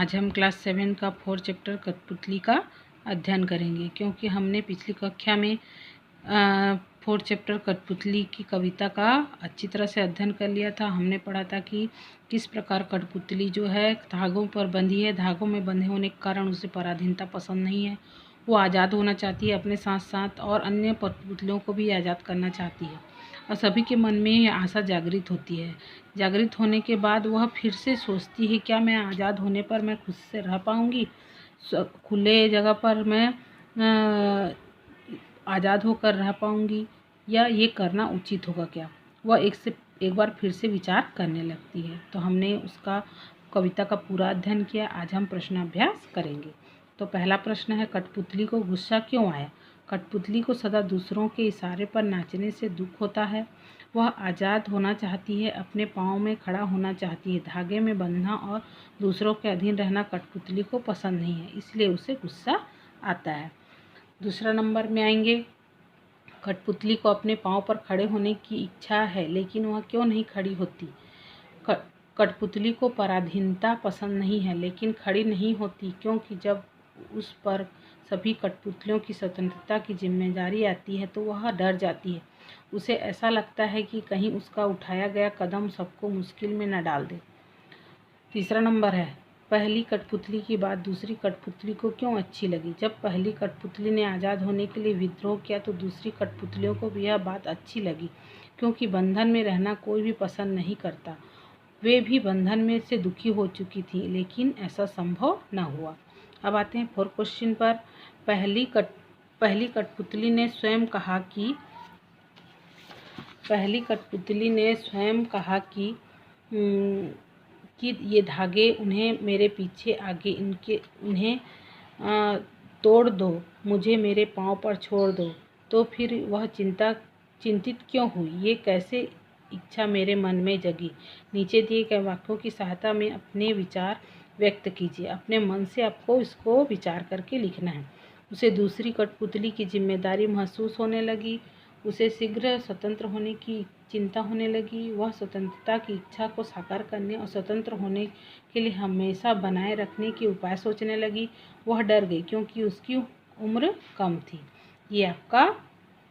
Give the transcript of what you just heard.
आज हम क्लास 7 का 4 चैप्टर कठपुतली का अध्ययन करेंगे, क्योंकि हमने पिछली कक्षा में 4 चैप्टर कठपुतली की कविता का अच्छी तरह से अध्ययन कर लिया था। हमने पढ़ा था कि किस प्रकार कठपुतली जो है धागों पर बंधी है, धागों में बंधे होने के कारण उसे पराधीनता पसंद नहीं है। वो आज़ाद होना चाहती है अपने साथ साथ, और अन्य कठपुतलियों को भी आज़ाद करना चाहती है, और सभी के मन में आशा जागृत होती है। जागृत होने के बाद वह फिर से सोचती है, क्या मैं आज़ाद होने पर मैं खुद से रह पाऊँगी, खुले जगह पर मैं आज़ाद होकर रह पाऊँगी, या ये करना उचित होगा क्या। वह एक बार फिर से विचार करने लगती है। तो हमने उसका कविता का पूरा अध्ययन किया। आज हम प्रश्नाभ्यास करेंगे। तो पहला प्रश्न है, कठपुतली को गुस्सा क्यों आया। कठपुतली को सदा दूसरों के इशारे पर नाचने से दुख होता है। वह आज़ाद होना चाहती है, अपने पाँव में खड़ा होना चाहती है। धागे में बंधना और दूसरों के अधीन रहना कठपुतली को पसंद नहीं है, इसलिए उसे गुस्सा आता है। दूसरा नंबर में आएंगे, कठपुतली को अपने पाँव पर खड़े होने की इच्छा है, लेकिन वह क्यों नहीं खड़ी होती। कठपुतली को पराधीनता पसंद नहीं है, लेकिन खड़ी नहीं होती, क्योंकि जब उस पर सभी कठपुतलियों की स्वतंत्रता की जिम्मेदारी आती है तो वह डर जाती है। उसे ऐसा लगता है कि कहीं उसका उठाया गया कदम सबको मुश्किल में न डाल दे। तीसरा नंबर है, पहली कठपुतली की बात दूसरी कठपुतली को क्यों अच्छी लगी। जब पहली कठपुतली ने आज़ाद होने के लिए विद्रोह किया तो दूसरी कठपुतलियों को भी यह बात अच्छी लगी, क्योंकि बंधन में रहना कोई भी पसंद नहीं करता। वे भी बंधन में से दुखी हो चुकी थी, लेकिन ऐसा संभव न हुआ। अब आते हैं 4 क्वेश्चन पर। पहली कठपुतली ने स्वयं कहा कि ये धागे उन्हें मेरे पीछे आगे उन्हें तोड़ दो, मुझे मेरे पाँव पर छोड़ दो। तो फिर वह चिंतित क्यों हुई, ये कैसे इच्छा मेरे मन में जगी। नीचे दिए गए वाक्यों की सहायता में अपने विचार व्यक्त कीजिए। अपने मन से आपको इसको विचार करके लिखना है। उसे दूसरी कठपुतली की जिम्मेदारी महसूस होने लगी। उसे शीघ्र स्वतंत्र होने की चिंता होने लगी। वह स्वतंत्रता की इच्छा को साकार करने और स्वतंत्र होने के लिए हमेशा बनाए रखने के उपाय सोचने लगी। वह डर गई, क्योंकि उसकी उम्र कम थी। ये आपका